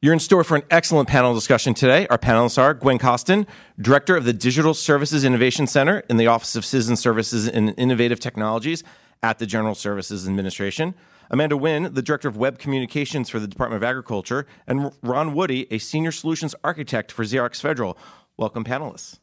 You're in store for an excellent panel discussion today. Our panelists are Gwen Costin, Director of the Digital Services Innovation Center in the Office of Citizen Services and Innovative Technologies at the General Services Administration, Amanda Nguyen, the Director of Web Communications for the Department of Agriculture, and Ron Woody, a Senior Solutions Architect for Xerox Federal. Welcome, panelists.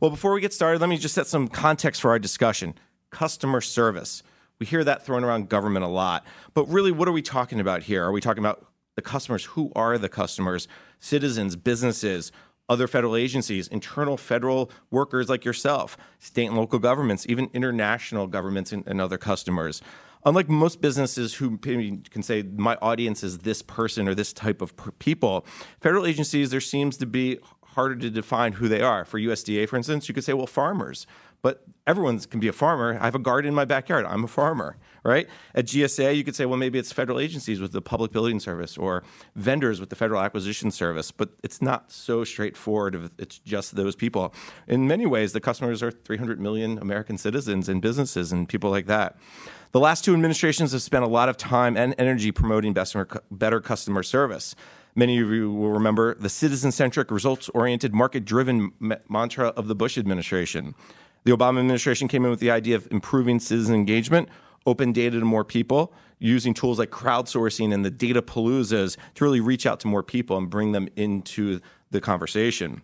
Well, before we get started, let me just set some context for our discussion. Customer service. We hear that thrown around government a lot, but really, what are we talking about here? Are we talking about the customers? Who are the customers? Citizens, businesses, other federal agencies, internal federal workers like yourself, state and local governments, even international governments and other customers. Unlike most businesses who can say, my audience is this person or this type of people, federal agencies, there seems to be harder to define who they are. For USDA, for instance, you could say, well, farmers. But everyone can be a farmer. I have a garden in my backyard. I'm a farmer, right? At GSA, you could say, well, maybe it's federal agencies with the Public Building Service or vendors with the Federal Acquisition Service. But it's not so straightforward if it's just those people. In many ways, the customers are 300 million American citizens and businesses and people like that. The last two administrations have spent a lot of time and energy promoting better customer service. Many of you will remember the citizen-centric, results-oriented, market-driven mantra of the Bush administration. The Obama administration came in with the idea of improving citizen engagement, open data to more people, using tools like crowdsourcing and the data paloozas to really reach out to more people and bring them into the conversation.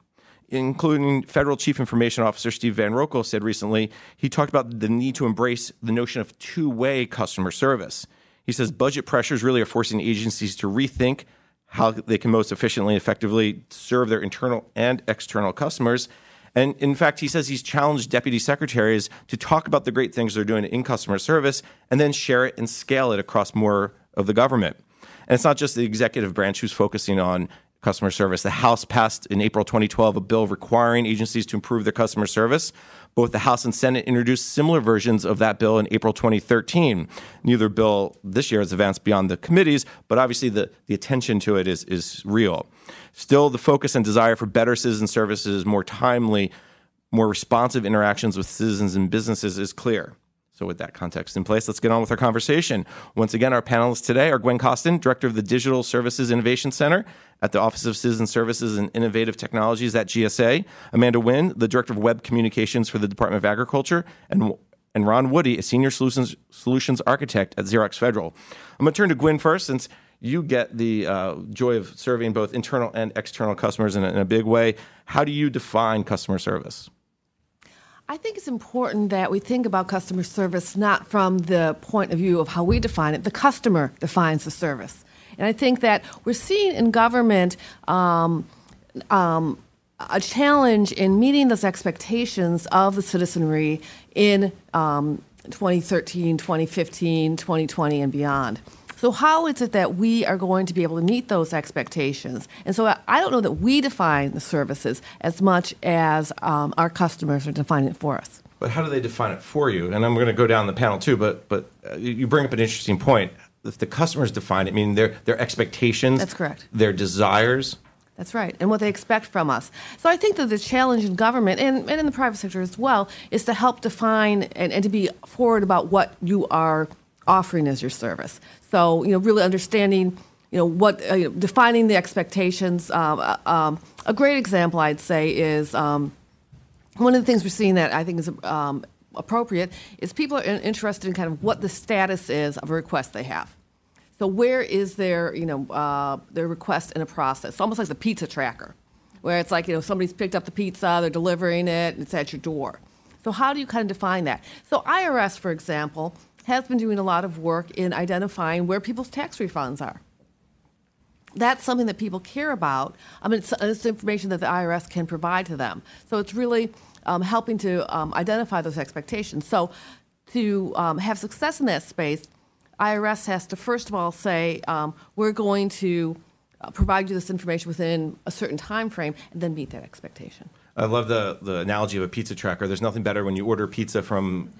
Including Federal Chief Information Officer Steve Van Rokel said recently, he talked about the need to embrace the notion of two-way customer service. He says budget pressures really are forcing agencies to rethink how they can most efficiently and effectively serve their internal and external customers. And in fact, he says he's challenged deputy secretaries to talk about the great things they're doing in customer service and then share it and scale it across more of the government. And it's not just the executive branch who's focusing on customer service. The House passed in April 2012 a bill requiring agencies to improve their customer service. Both the House and Senate introduced similar versions of that bill in April 2013. Neither bill this year has advanced beyond the committees, but obviously the attention to it is real. Still, the focus and desire for better citizen services, more timely, more responsive interactions with citizens and businesses is clear. So with that context in place, let's get on with our conversation. Once again, our panelists today are Gwen Costin, Director of the Digital Services Innovation Center at the Office of Citizen Services and Innovative Technologies at GSA, Amanda Nguyen, the Director of Web Communications for the Department of Agriculture, and Ron Woody, a Senior Solutions Architect at Xerox Federal. I'm going to turn to Gwen first, since you get the joy of serving both internal and external customers in a big way. How do you define customer service? I think it's important that we think about customer service not from the point of view of how we define it. The customer defines the service. And I think that we're seeing in government a challenge in meeting those expectations of the citizenry in 2013, 2015, 2020, and beyond. So how is it that we are going to be able to meet those expectations? And so I don't know that we define the services as much as our customers are defining it for us. But how do they define it for you? And I'm going to go down the panel too, but you bring up an interesting point. If the customers define it, meaning their expectations. That's correct. Their desires. That's right, and what they expect from us. So I think that the challenge in government and in the private sector as well is to help define and to be forward about what you are offering as your service. So, really understanding, what defining the expectations. A great example, I'd say, is one of the things we're seeing that I think is appropriate is people are interested in kind of what the status is of a request they have. So where is their request in a process? It's almost like the pizza tracker, where it's like, somebody's picked up the pizza, they're delivering it, and it's at your door. So how do you kind of define that? So IRS, for example, has been doing a lot of work in identifying where people's tax refunds are. That's something that people care about. It's information that the IRS can provide to them. So it's really helping to identify those expectations. So to have success in that space, IRS has to first of all say, we're going to provide you this information within a certain time frame and then meet that expectation. I love the analogy of a pizza tracker. There's nothing better when you order pizza from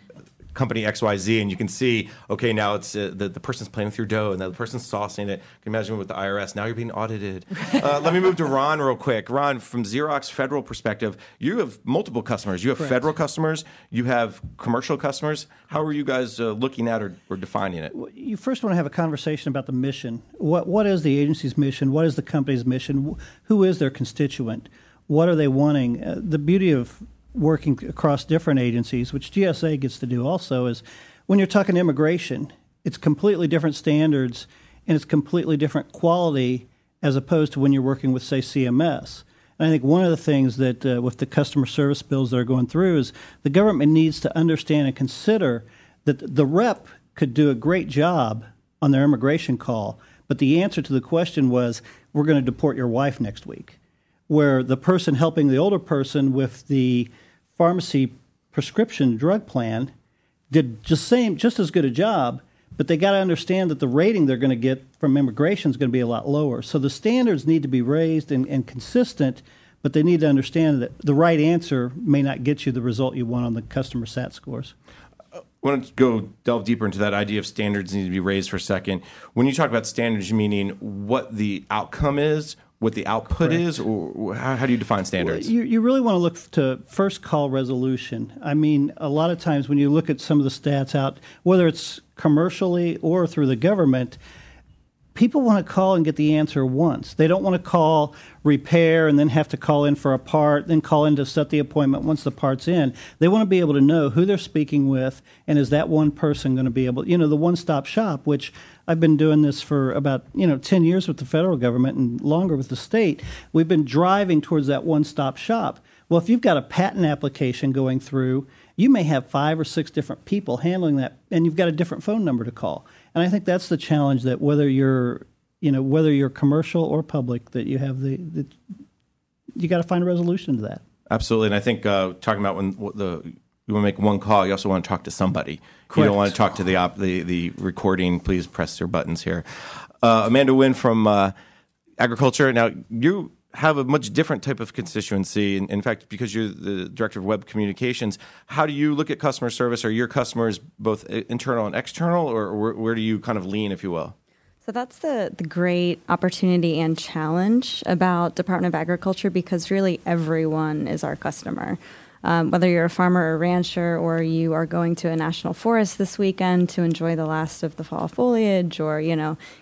company XYZ, and you can see, okay, now it's the person's playing with your dough, and the person's saucing it. You can imagine with the IRS, now you're being audited. Let me move to Ron real quick. Ron, from Xerox federal perspective, you have multiple customers. You have federal customers. You have commercial customers. How are you guys looking at or defining it? Well, you first want to have a conversation about the mission. What is the agency's mission? What is the company's mission? Who is their constituent? What are they wanting? The beauty of working across different agencies, which GSA gets to do also, is when you're talking immigration, it's completely different standards and it's completely different quality as opposed to when you're working with, say, CMS. And I think one of the things that with the customer service bills that are going through is the government needs to understand and consider that the rep could do a great job on their immigration call, but the answer to the question was, we're going to deport your wife next week. Where the person helping the older person with the pharmacy prescription drug plan did just as good a job, but they got to understand that the rating they're going to get from immigration is going to be a lot lower. So the standards need to be raised and consistent, but they need to understand that the right answer may not get you the result you want on the customer sat scores. I want to go delve deeper into that idea of standards need to be raised for a second. When you talk about standards, meaning what the outcome is, what the output is, or how do you define standards? Well, you really want to look to first call resolution. I mean, a lot of times when you look at some of the stats out, whether it's commercially or through the government, people want to call and get the answer once. They don't want to call repair and then have to call in for a part, then call in to set the appointment once the part's in. They want to be able to know who they're speaking with, and is that one person going to be able, the one-stop shop, which I've been doing this for about 10 years with the federal government and longer with the state. We've been driving towards that one-stop shop. Well, if you've got a patent application going through, you may have 5 or 6 different people handling that, and you've got a different phone number to call. And I think that's the challenge, that whether you're commercial or public, that you have you got to find a resolution to that. Absolutely, and I think talking about when you want to make one call, you also want to talk to somebody. Correct. You don't want to talk to the recording. Please press your buttons here. Amanda Wynn from Agriculture. Now, you have a much different type of constituency. In fact, because you're the director of web communications, how do you look at customer service? Are your customers both internal and external, or where do you kind of lean, if you will? So that's the great opportunity and challenge about Department of Agriculture, because really everyone is our customer. Whether you're a farmer or rancher, or you are going to a national forest this weekend to enjoy the last of the fall foliage, or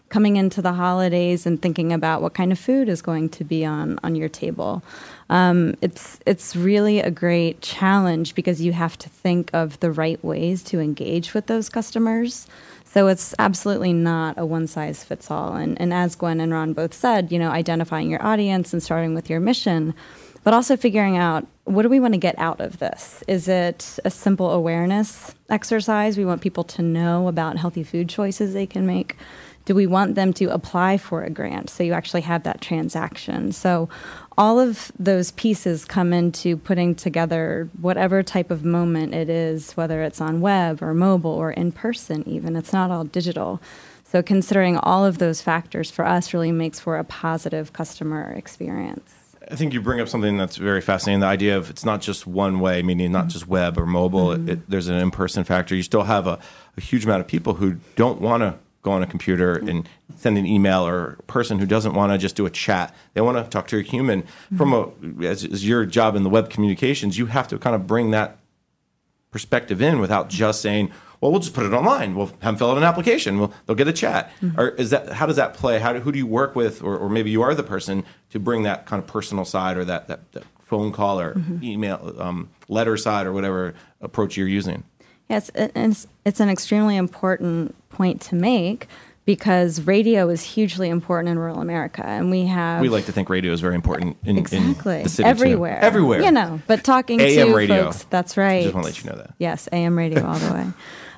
coming into the holidays and thinking about what kind of food is going to be on your table. It's really a great challenge, because you have to think of the right ways to engage with those customers. So it's absolutely not a one-size-fits-all. And as Gwen and Ron both said, identifying your audience and starting with your mission, but also figuring out, what do we want to get out of this? Is it a simple awareness exercise? We want people to know about healthy food choices they can make. Do we want them to apply for a grant so you actually have that transaction? So all of those pieces come into putting together whatever type of moment it is, whether it's on web or mobile or in person even. It's not all digital. So considering all of those factors for us really makes for a positive customer experience. I think you bring up something that's very fascinating, the idea of it's not just one way, meaning not just web or mobile. There's an in-person factor. You still have a huge amount of people who don't want to go on a computer and send an email, or a person who doesn't want to just do a chat. They want to talk to a human. As your job in the web communications, you have to kind of bring that perspective in without just saying, well, we'll just put it online. We'll have them fill out an application. They'll get a chat. Or how does that play? Who do you work with, or maybe you are the person to bring that kind of personal side, or that phone call or email, letter side, or whatever approach you're using? Yes, it's an extremely important point to make, because radio is hugely important in rural America, and we like to think radio is very important in the city everywhere. Too. Everywhere. But talking AM to radio. folks, that's right. I just want to let you know that. Yes, AM radio all the way.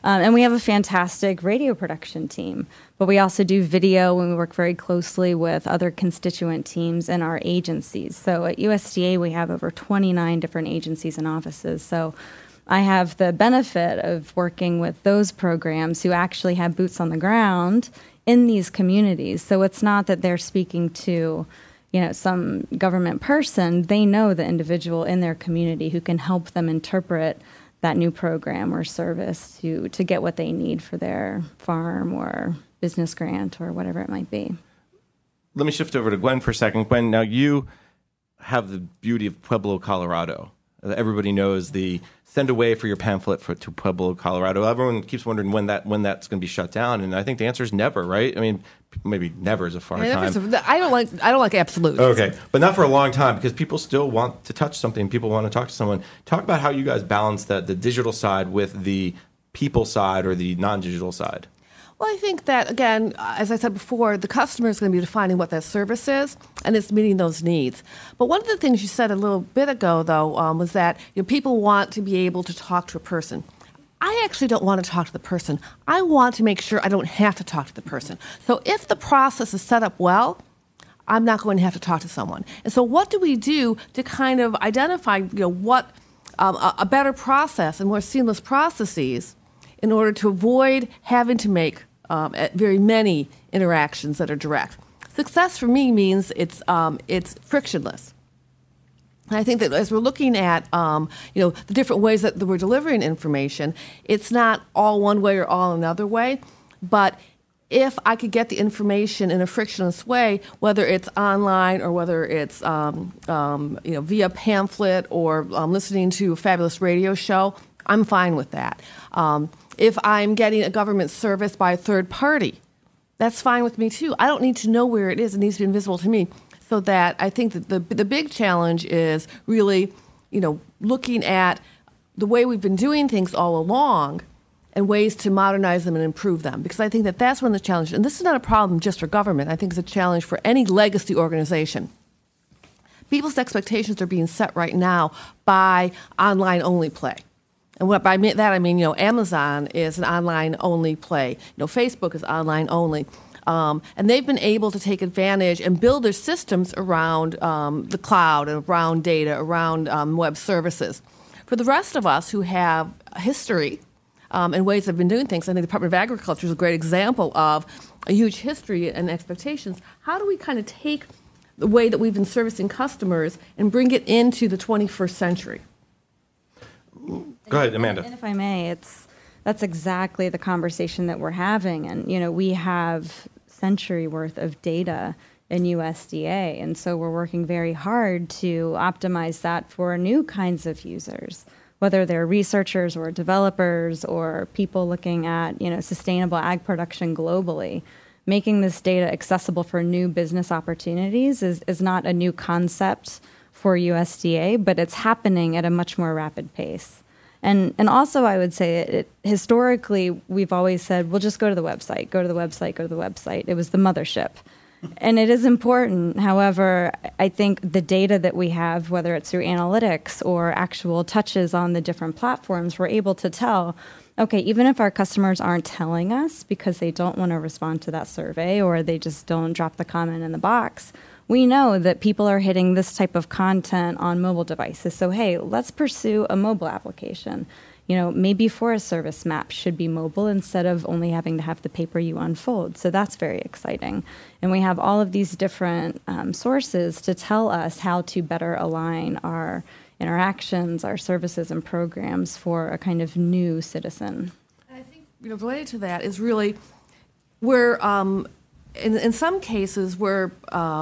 And we have a fantastic radio production team, but we also do video, and we work very closely with other constituent teams in our agencies. So at USDA, we have over 29 different agencies and offices. So I have the benefit of working with those programs who actually have boots on the ground in these communities. So it's not that they're speaking to, some government person. They know the individual in their community who can help them interpret that new program or service to get what they need for their farm or business grant or whatever it might be. Let me shift over to Gwen for a second. Gwen, now you have the beauty of Pueblo, Colorado. Everybody knows the send away for your pamphlet to Pueblo, Colorado. Everyone keeps wondering when that's going to be shut down, and I think the answer is never, right? I mean, maybe never is a far time. I don't like absolutes. Okay, but not for a long time, because people still want to touch something. People want to talk to someone. Talk about how you guys balance the digital side with the people side or the non-digital side. Well, I think that, again, as I said before, the customer is going to be defining what that service is, and it's meeting those needs. But one of the things you said a little bit ago, though, was that people want to be able to talk to a person. I actually don't want to talk to the person. I want to make sure I don't have to talk to the person. So if the process is set up well, I'm not going to have to talk to someone. And so what do we do to kind of identify what a better process and more seamless processes in order to avoid having to make very many interactions that are direct. Success for me means it's frictionless. And I think that as we're looking at the different ways that we're delivering information, it's not all one way or all another way. But if I could get the information in a frictionless way, whether it's online or whether it's via pamphlet or listening to a fabulous radio show, I'm fine with that. If I'm getting a government service by a third party, that's fine with me too. I don't need to know where it is. It needs to be invisible to me. So that I think that the big challenge is really, looking at the way we've been doing things all along and ways to modernize them and improve them. Because I think that that's one of the challenges. And this is not a problem just for government. I think it's a challenge for any legacy organization. People's expectations are being set right now by online-only play. And what by that I mean, Amazon is an online-only play. Facebook is online-only. And they've been able to take advantage and build their systems around the cloud and around data, around web services. For the rest of us who have a history and ways of been doing things, I think the Department of Agriculture is a great example of a huge history and expectations. How do we kind of take the way that we've been servicing customers and bring it into the 21st century? Go ahead, Amanda. And if I may, that's exactly the conversation that we're having. And, we have century worth of data in USDA. And so we're working very hard to optimize that for new kinds of users, whether they're researchers or developers or people looking at, sustainable ag production globally. Making this data accessible for new business opportunities is not a new concept for USDA, but it's happening at a much more rapid pace. And also, I would say, historically, we've always said, well, just go to the website, go to the website, go to the website. It was the mothership. And it is important. However, I think the data that we have, whether it's through analytics or actual touches on the different platforms, we're able to tell, okay, even if our customers aren't telling us because they don't want to respond to that survey or they just don't drop the comment in the box, we know that people are hitting this type of content on mobile devices. So, hey, let's pursue a mobile application. Maybe Forest Service maps should be mobile instead of only having to have the paper you unfold. So that's very exciting. And we have all of these different sources to tell us how to better align our interactions, our services and programs for a kind of new citizen. And I think related to that is really where in some cases, we're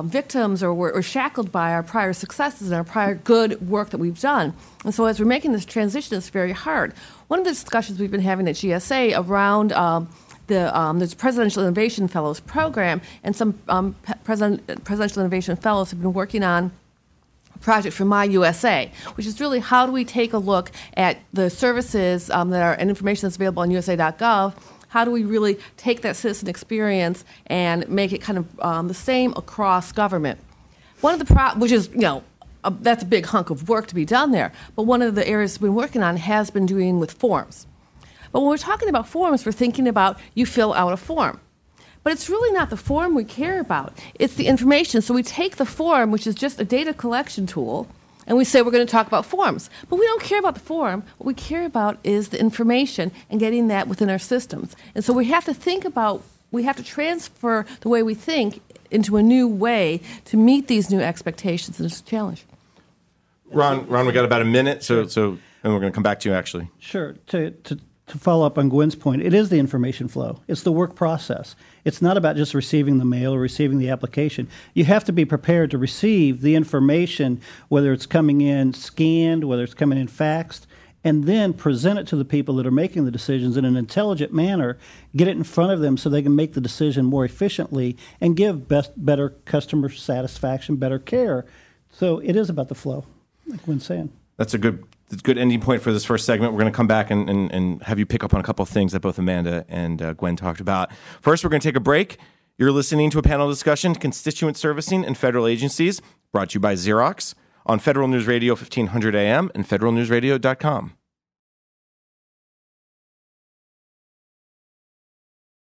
victims or we're shackled by our prior successes and our prior good work that we've done. And so as we're making this transition, it's very hard. One of the discussions we've been having at GSA around the Presidential Innovation Fellows program, and some Presidential Innovation Fellows have been working on a project for My USA, which is really how do we take a look at the services that are and information that's available on USA.gov. How do we really take that citizen experience and make it kind of the same across government? One of the which is, that's a big hunk of work to be done there. But one of the areas we've been working on has been doing with forms. But when we're talking about forms, we're thinking about you fill out a form. But it's really not the form we care about. It's the information. So we take the form, which is just a data collection tool, and we say we're going to talk about forms. But we don't care about the form. What we care about is the information and getting that within our systems. And so we have to transfer the way we think into a new way to meet these new expectations, and it's a challenge. Ron, we got about a minute, so And we're going to come back to you, actually. Sure. To follow up on Gwen's point, it is the information flow. It's the work process. It's not about just receiving the mail or receiving the application. You have to be prepared to receive the information, whether it's coming in scanned, whether it's coming in faxed, and then present it to the people that are making the decisions in an intelligent manner, get it in front of them so they can make the decision more efficiently and give better customer satisfaction, better care. So it is about the flow, like Gwen's saying. That's a good ending point for this first segment. We're going to come back and have you pick up on a couple of things that both Amanda and Gwen talked about. First, we're going to take a break. You're listening to a panel discussion, Constituent Servicing and Federal Agencies, brought to you by Xerox on Federal News Radio 1500 AM and federalnewsradio.com.